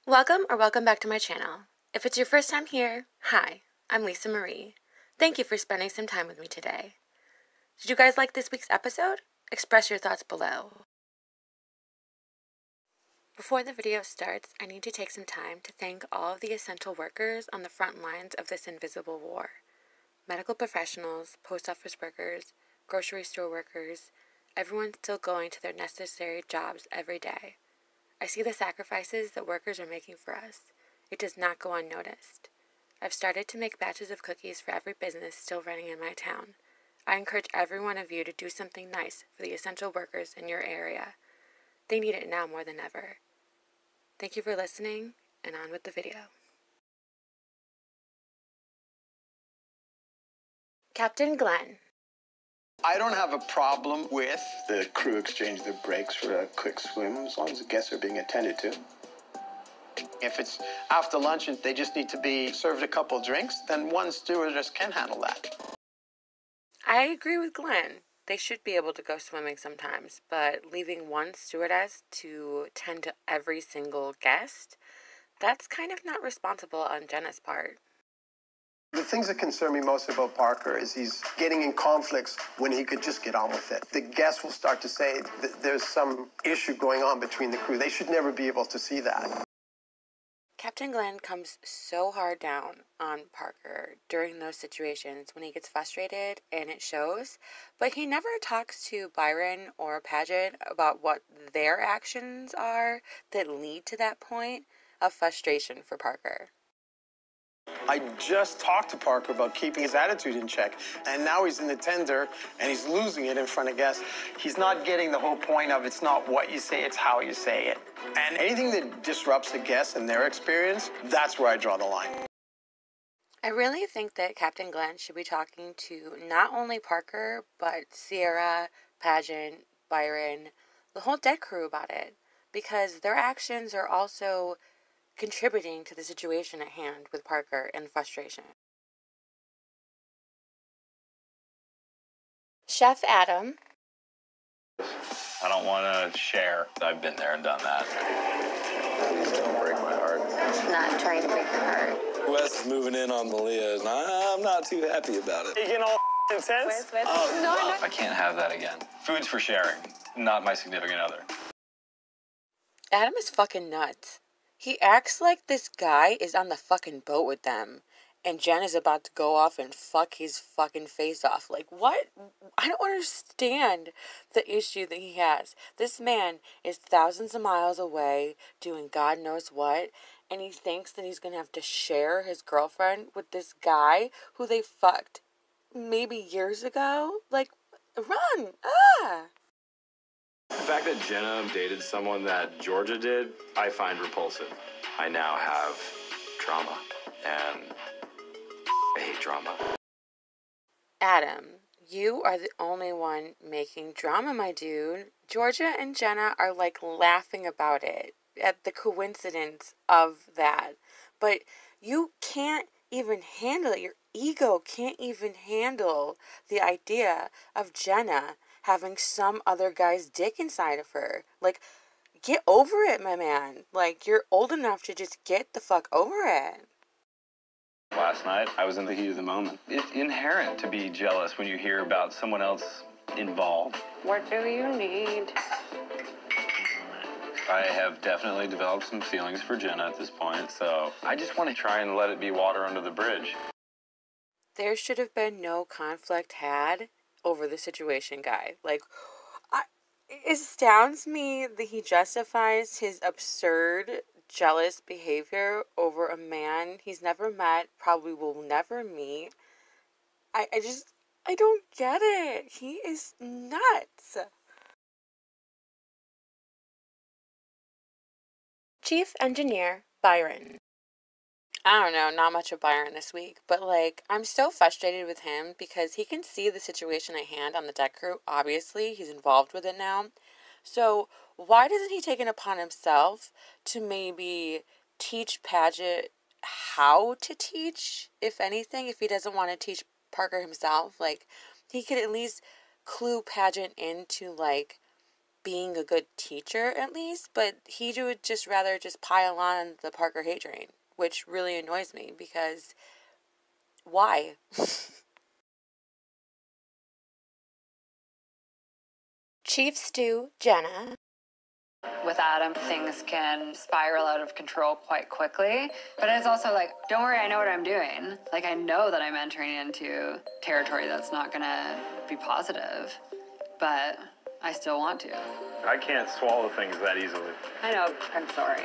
Welcome back to my channel. If it's your first time here, hi, I'm Lisa Marie. Thank you for spending some time with me today. Did you guys like this week's episode? Express your thoughts below. Before the video starts, I need to take some time to thank all of the essential workers on the front lines of this invisible war. Medical professionals, post office workers, grocery store workers, everyone still going to their necessary jobs every day. I see the sacrifices that workers are making for us. It does not go unnoticed. I've started to make batches of cookies for every business still running in my town. I encourage every one of you to do something nice for the essential workers in your area. They need it now more than ever. Thank you for listening, and on with the video. Captain Glenn. I don't have a problem with the crew exchange their breaks for a quick swim as long as the guests are being attended to. If it's after lunch and they just need to be served a couple drinks, then one stewardess can handle that. I agree with Glenn. They should be able to go swimming sometimes, but leaving one stewardess to tend to every single guest, that's kind of not responsible on Jenna's part. The things that concern me most about Parker is he's getting in conflicts when he could just get on with it. The guests will start to say that there's some issue going on between the crew. They should never be able to see that. Captain Glenn comes so hard down on Parker during those situations when he gets frustrated, and it shows, but he never talks to Byron or Paget about what their actions are that lead to that point of frustration for Parker. I just talked to Parker about keeping his attitude in check, and now he's in the tender, and he's losing it in front of guests. He's not getting the whole point of it's not what you say, it's how you say it. And anything that disrupts the guests and their experience, that's where I draw the line. I really think that Captain Glenn should be talking to not only Parker, but Ciara, Paget, Byron, the whole deck crew about it, because their actions are also contributing to the situation at hand with Parker and frustration. Chef Adam. I don't want to share. I've been there and done that. Please don't break my heart. Not trying to break your heart. Wes is moving in on Malia, and I'm not too happy about it. You getting all intense? Oh, I can't have that again. Food's for sharing, not my significant other. Adam is fucking nuts. He acts like this guy is on the fucking boat with them, and Jen is about to go off and fuck his fucking face off. Like, what? I don't understand the issue that he has. This man is thousands of miles away doing God knows what, and he thinks that he's gonna have to share his girlfriend with this guy who they fucked maybe years ago? Like, run! Ah! The fact that Jenna dated someone that Georgia did, I find repulsive. I now have trauma, and I hate drama. Adam, you are the only one making drama, my dude. Georgia and Jenna are like laughing about it, at the coincidence of that. But you can't even handle it. Your ego can't even handle the idea of Jenna having some other guy's dick inside of her. Like, get over it, my man. Like, you're old enough to just get the fuck over it. Last night, I was in the heat of the moment. It's inherent to be jealous when you hear about someone else involved. What do you need? I have definitely developed some feelings for Jenna at this point, so I just want to try and let it be water under the bridge. There should have been no conflict had over the situation, guy. Like, it astounds me that he justifies his absurd, jealous behavior over a man he's never met, probably will never meet. I don't get it. He is nuts. Chief Engineer Byron. I don't know, not much of Byron this week, but like, I'm so frustrated with him because he can see the situation at hand on the deck crew. Obviously, he's involved with it now. So why doesn't he take it upon himself to maybe teach Paget how to teach, if anything, if he doesn't want to teach Parker himself? Like, he could at least clue Paget into, like, being a good teacher at least, but he would just rather just pile on the Parker hate train, which really annoys me because why? Chief Stew, Jenna. With Adam, things can spiral out of control quite quickly. But it's also like, don't worry, I know what I'm doing. Like, I know that I'm entering into territory that's not gonna be positive, but I still want to. I can't swallow things that easily. I know, I'm sorry.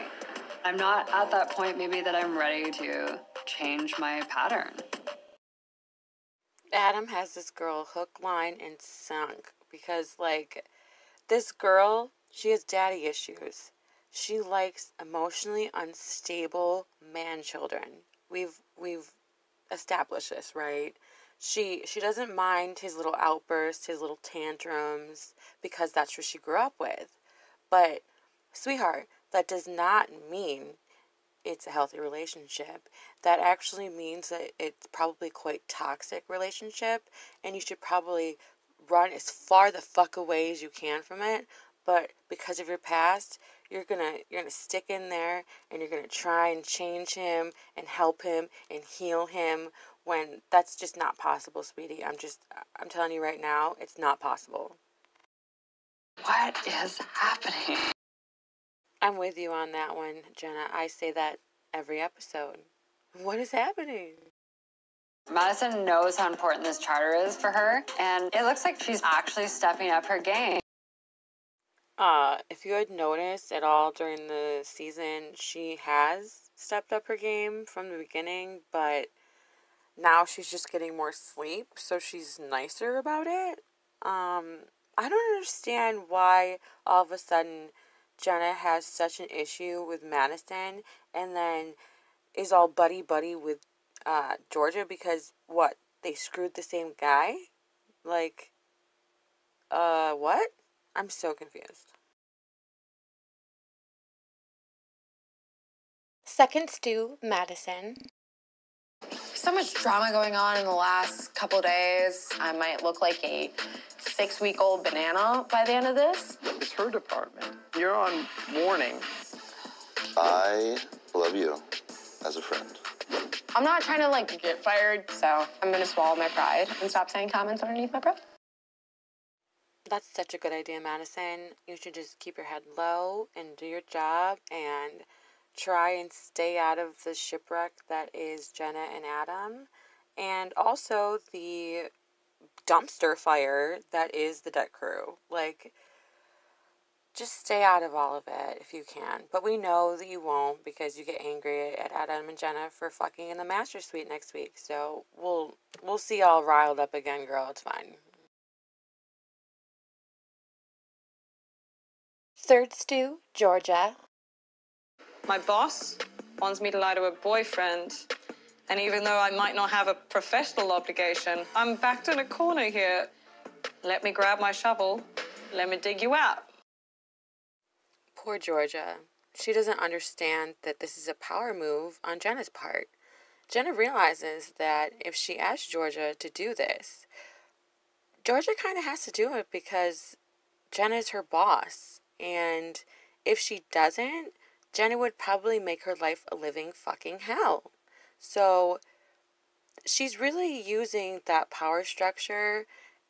I'm not at that point maybe that I'm ready to change my pattern. Adam has this girl hook, line, and sunk because, like, this girl, she has daddy issues. She likes emotionally unstable man children. We've established this, right? She doesn't mind his little outbursts, his little tantrums, because that's what she grew up with. But, sweetheart, that does not mean it's a healthy relationship. That actually means that it's probably quite toxic relationship, and you should probably run as far the fuck away as you can from it. But because of your past, you're gonna stick in there, and you're gonna try and change him and help him and heal him when that's just not possible, sweetie. I'm telling you right now, it's not possible. What is happening? I'm with you on that one, Jenna. I say that every episode. What is happening? Madison knows how important this charter is for her, and it looks like she's actually stepping up her game. If you had noticed at all during the season, she has stepped up her game from the beginning, but now she's just getting more sleep, so she's nicer about it. I don't understand why all of a sudden Jenna has such an issue with Madison and then is all buddy-buddy with Georgia because, what, they screwed the same guy? Like, what? I'm so confused. Second stew, Madison. So much drama going on in the last couple days. I might look like a 6-week-old banana by the end of this. It's her department. You're on warning. I love you as a friend. I'm not trying to, like, get fired, so I'm going to swallow my pride and stop saying comments underneath my breath. That's such a good idea, Madison. You should just keep your head low and do your job and try and stay out of the shipwreck that is Jenna and Adam, and also the dumpster fire that is the deck crew. Like, just stay out of all of it if you can. But we know that you won't because you get angry at Adam and Jenna for fucking in the master suite next week. So we'll see y'all riled up again, girl. It's fine. Third stew, Georgia. My boss wants me to lie to a boyfriend. And even though I might not have a professional obligation, I'm backed in a corner here. Let me grab my shovel. Let me dig you out. Poor Georgia. She doesn't understand that this is a power move on Jenna's part. Jenna realizes that if she asks Georgia to do this, Georgia kind of has to do it because Jenna is her boss. And if she doesn't, Jenna would probably make her life a living fucking hell. So she's really using that power structure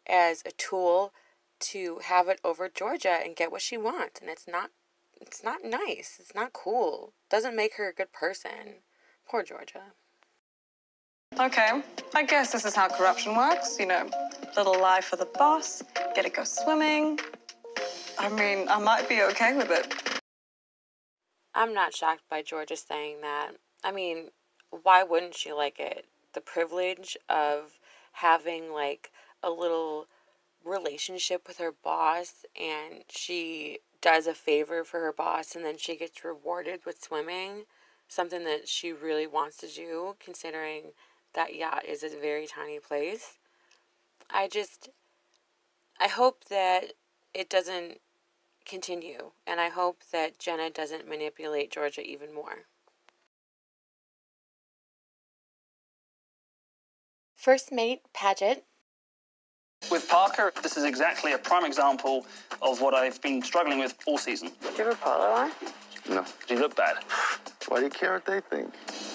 as a tool to have it over Georgia and get what she wants. And it's not nice. It's not cool. Doesn't make her a good person. Poor Georgia. Okay, I guess this is how corruption works. You know, little lie for the boss, get it go swimming. I mean, I might be okay with it. I'm not shocked by Georgia saying that. I mean, why wouldn't she like it? The privilege of having, like, a little relationship with her boss, and she does a favor for her boss, and then she gets rewarded with swimming, something that she really wants to do, considering that Yacht is a very tiny place. I hope that it doesn't continue, and I hope that Jenna doesn't manipulate Georgia even more. First mate, Paget. With Parker, this is exactly a prime example of what I've been struggling with all season. Did you ever polo on? No. You look bad. Why do you care what they think?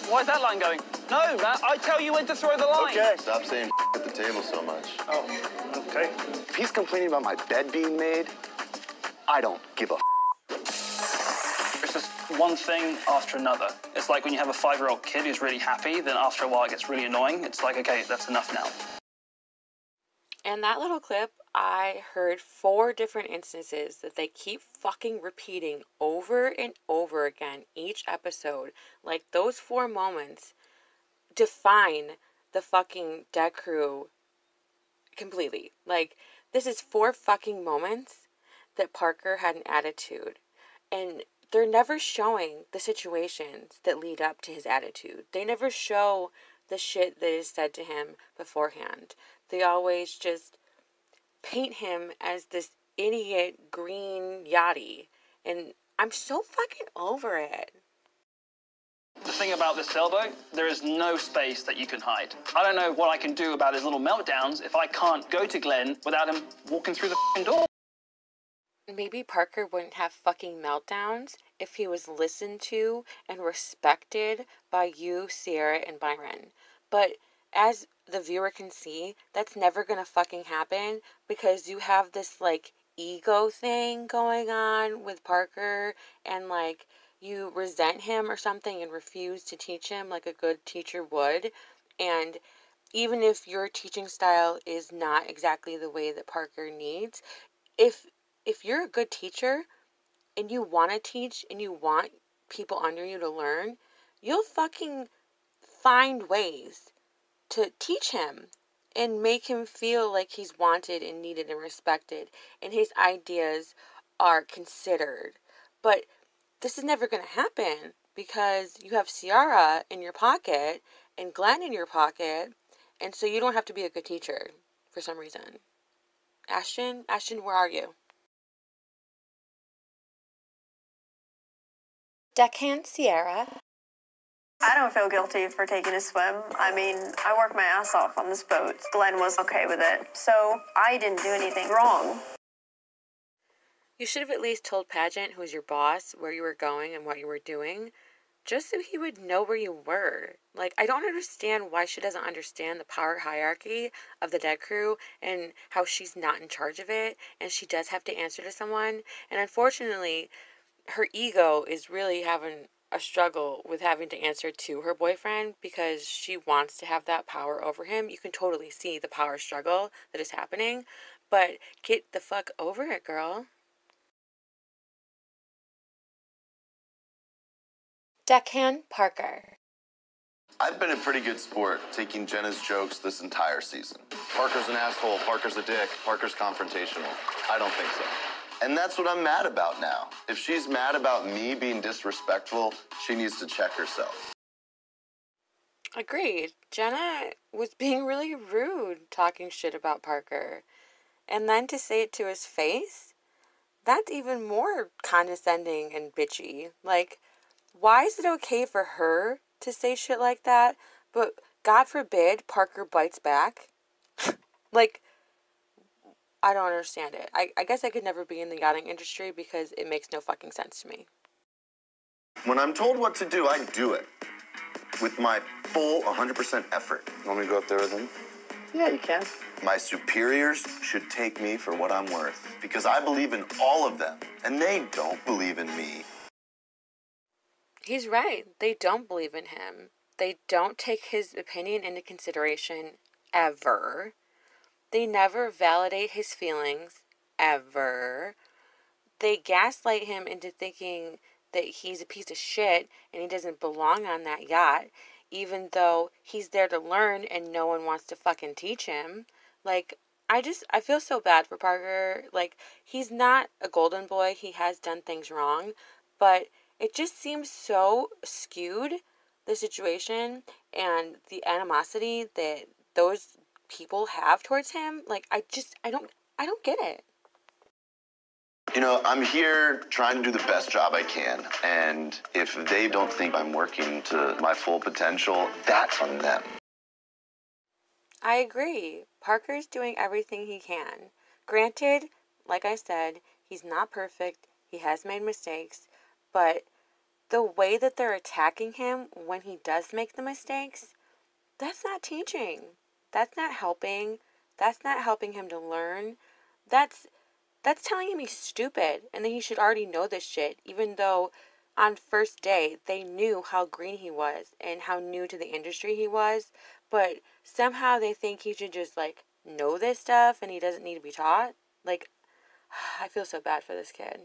Why is that line going? No, Matt, I tell you when to throw the line. Okay. Stop saying at the table so much. Oh, okay. If he's complaining about my bed being made, I don't give a It's just one thing after another. It's like when you have a 5-year-old kid who's really happy, then after a while it gets really annoying. It's like, okay, that's enough now. In that little clip, I heard 4 different instances that they keep fucking repeating over and over again each episode. Like, those 4 moments define the fucking deck crew completely. Like, this is 4 fucking moments that Parker had an attitude. And they're never showing the situations that lead up to his attitude. They never show the shit that is said to him beforehand. They always just paint him as this idiot green yachty. And I'm so fucking over it. The thing about this sailboat, there is no space that you can hide. I don't know what I can do about his little meltdowns if I can't go to Glenn without him walking through the f***ing door. Maybe Parker wouldn't have fucking meltdowns if he was listened to and respected by you, Ciara, and Byron. But as the viewer can see, that's never gonna fucking happen because you have this, like, ego thing going on with Parker, and, like, you resent him or something and refuse to teach him like a good teacher would. And even if your teaching style is not exactly the way that Parker needs, if you're a good teacher and you want to teach and you want people under you to learn, you'll fucking find ways to teach him and make him feel like he's wanted and needed and respected and his ideas are considered. But this is never going to happen because you have Ciara in your pocket and Glenn in your pocket, and so you don't have to be a good teacher for some reason. Ashton, where are you? Deckhand Ciara. I don't feel guilty for taking a swim. I mean, I worked my ass off on this boat. Glenn was okay with it, so I didn't do anything wrong. You should have at least told Paget, who was your boss, where you were going and what you were doing, just so he would know where you were. Like, I don't understand why she doesn't understand the power hierarchy of the deck crew and how she's not in charge of it, and she does have to answer to someone. And unfortunately, her ego is really having a struggle with having to answer to her boyfriend because she wants to have that power over him. You can totally see the power struggle that is happening, but get the fuck over it, girl. Deckhand Parker. I've been a pretty good sport, taking Jenna's jokes this entire season. Parker's an asshole, Parker's a dick, Parker's confrontational. I don't think so. And that's what I'm mad about now. If she's mad about me being disrespectful, she needs to check herself. Agreed. Jenna was being really rude, talking shit about Parker. And then to say it to his face? That's even more condescending and bitchy. Like, why is it okay for her to say shit like that, but God forbid Parker bites back? Like, I don't understand it. I guess I could never be in the yachting industry because it makes no fucking sense to me. When I'm told what to do, I do it. With my full 100% effort. You want me to go up there with him? Yeah, you can. My superiors should take me for what I'm worth. Because I believe in all of them. And they don't believe in me. He's right. They don't believe in him. They don't take his opinion into consideration ever. They never validate his feelings ever. They gaslight him into thinking that he's a piece of shit and he doesn't belong on that yacht, even though he's there to learn and no one wants to fucking teach him. Like, I feel so bad for Parker. Like, he's not a golden boy. He has done things wrong, but it just seems so skewed, the situation and the animosity that those people have towards him. Like, I don't get it. You know, I'm here trying to do the best job I can. And if they don't think I'm working to my full potential, that's on them. I agree. Parker's doing everything he can. Granted, like I said, he's not perfect. He has made mistakes. But the way that they're attacking him when he does make the mistakes, that's not teaching. That's not helping. That's not helping him to learn. That's telling him he's stupid and that he should already know this shit, even though on first day they knew how green he was and how new to the industry he was, but somehow they think he should just like know this stuff and he doesn't need to be taught. Like, I feel so bad for this kid.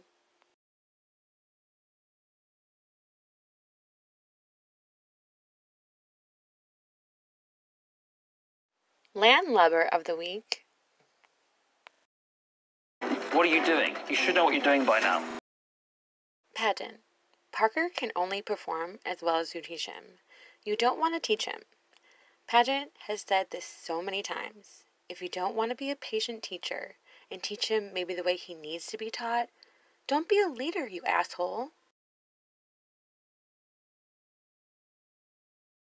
Landlubber of the week. What are you doing? You should know what you're doing by now. Paget. Parker can only perform as well as you teach him. You don't want to teach him. Paget has said this so many times. If you don't want to be a patient teacher and teach him maybe the way he needs to be taught, don't be a leader, you asshole.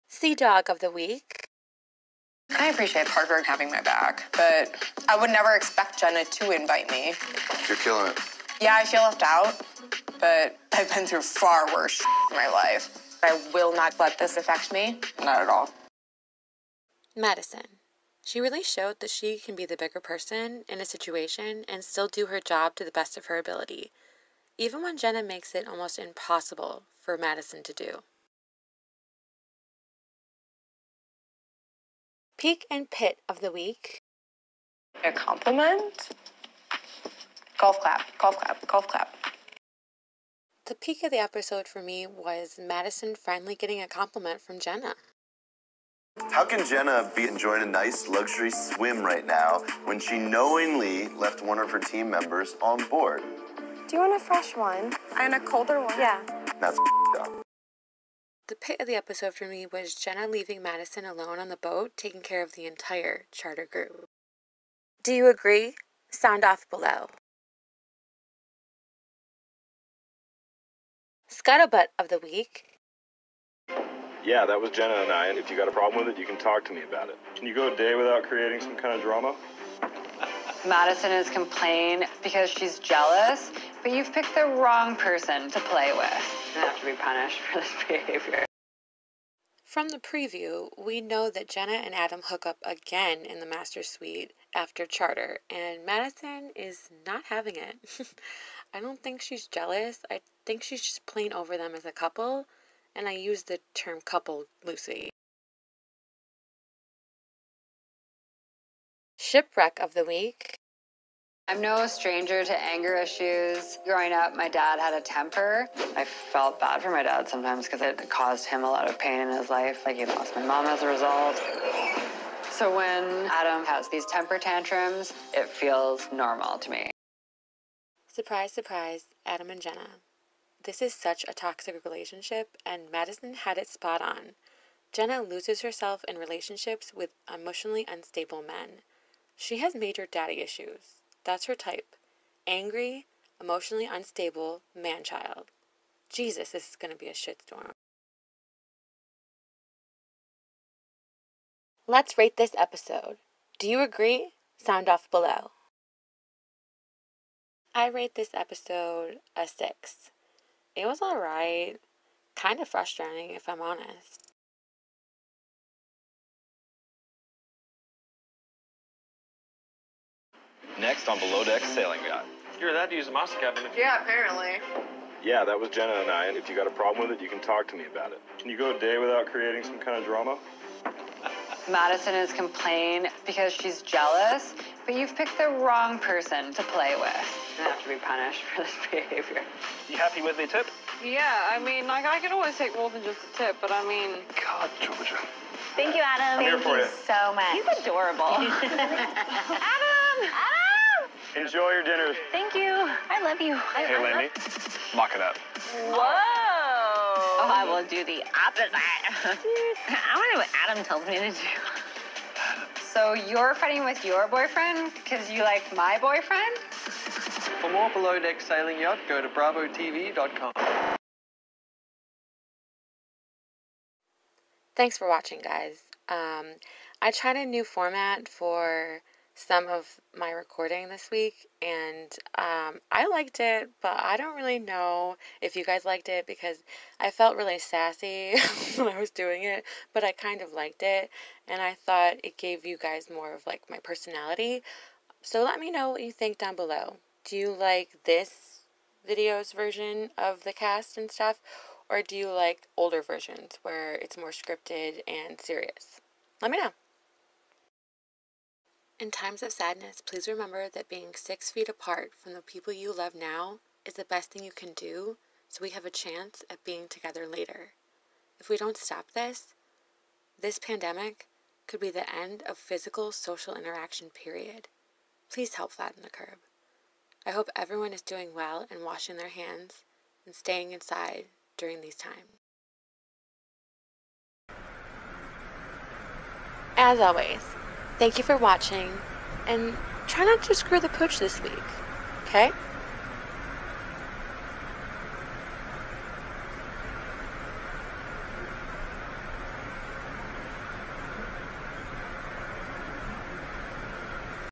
Sea Dog of the week. I appreciate Parker having my back, but I would never expect Jenna to invite me. You're killing it. Yeah, I feel left out, but I've been through far worse in my life. I will not let this affect me. Not at all. Madison. She really showed that she can be the bigger person in a situation and still do her job to the best of her ability, even when Jenna makes it almost impossible for Madison to do. Peak and Pit of the week. A compliment? Golf clap, golf clap, golf clap. The peak of the episode for me was Madison finally getting a compliment from Jenna. How can Jenna be enjoying a nice luxury swim right now when she knowingly left one of her team members on board? Do you want a fresh one? And a colder one? Yeah. That's up. The pit of the episode for me was Jenna leaving Madison alone on the boat, taking care of the entire charter group. Do you agree? Sound off below. Scuttlebutt of the week. Yeah, that was Jenna and I, and if you got a problem with it, you can talk to me about it. Can you go a day without creating some kind of drama? Madison is complaining because she's jealous, but you've picked the wrong person to play with. You have to be punished for this behavior. From the preview, we know that Jenna and Adam hook up again in the master suite after charter, and Madison is not having it. I don't think she's jealous. I think she's just playing over them as a couple, and I use the term couple loosely. Shipwreck of the week. I'm no stranger to anger issues. Growing up, my dad had a temper. I felt bad for my dad sometimes because it caused him a lot of pain in his life. Like, he lost my mom as a result. So when Adam has these temper tantrums, it feels normal to me. Surprise, surprise, Adam and Jenna. This is such a toxic relationship, and Madison had it spot on. Jenna loses herself in relationships with emotionally unstable men. She has major daddy issues. That's her type. Angry, emotionally unstable, man-child. Jesus, this is going to be a shitstorm. Let's rate this episode. Do you agree? Sound off below. I rate this episode a 6. It was alright. Kind of frustrating, if I'm honest. Next on Below Deck Sailing Yacht. You're allowed to use the master cabin. Yeah, apparently. Yeah, that was Jenna and I, and if you got a problem with it, you can talk to me about it. Can you go a day without creating some kind of drama? Madison is complaining because she's jealous, but you've picked the wrong person to play with. You have to be punished for this behavior. You happy with the tip? Yeah, I mean, like, I can always take more than just a tip, but I mean... God, Georgia. Thank you, Adam. I'm here for you so much. He's adorable. Adam! Enjoy your dinners. Thank you. I love you. Hey, Lindy. Mock it up. Whoa. Oh, I will do the opposite. I want to do what Adam tells me to do. So you're fighting with your boyfriend because you like my boyfriend? For more Below Deck Sailing Yacht, go to bravotv.com. Thanks for watching, guys. I tried a new format for some of my recording this week, and I liked it, but I don't really know if you guys liked it because I felt really sassy when I was doing it, but I kind of liked it, and I thought it gave you guys more of like my personality. So let me know what you think down below. Do you like this video's version of the cast and stuff, or do you like older versions where it's more scripted and serious? Let me know. In times of sadness, please remember that being 6 feet apart from the people you love now is the best thing you can do, so we have a chance at being together later. If we don't stop this pandemic could be the end of physical social interaction, period. Please help flatten the curve. I hope everyone is doing well and washing their hands and staying inside during these times. As always, thank you for watching, and try not to screw the pooch this week, okay?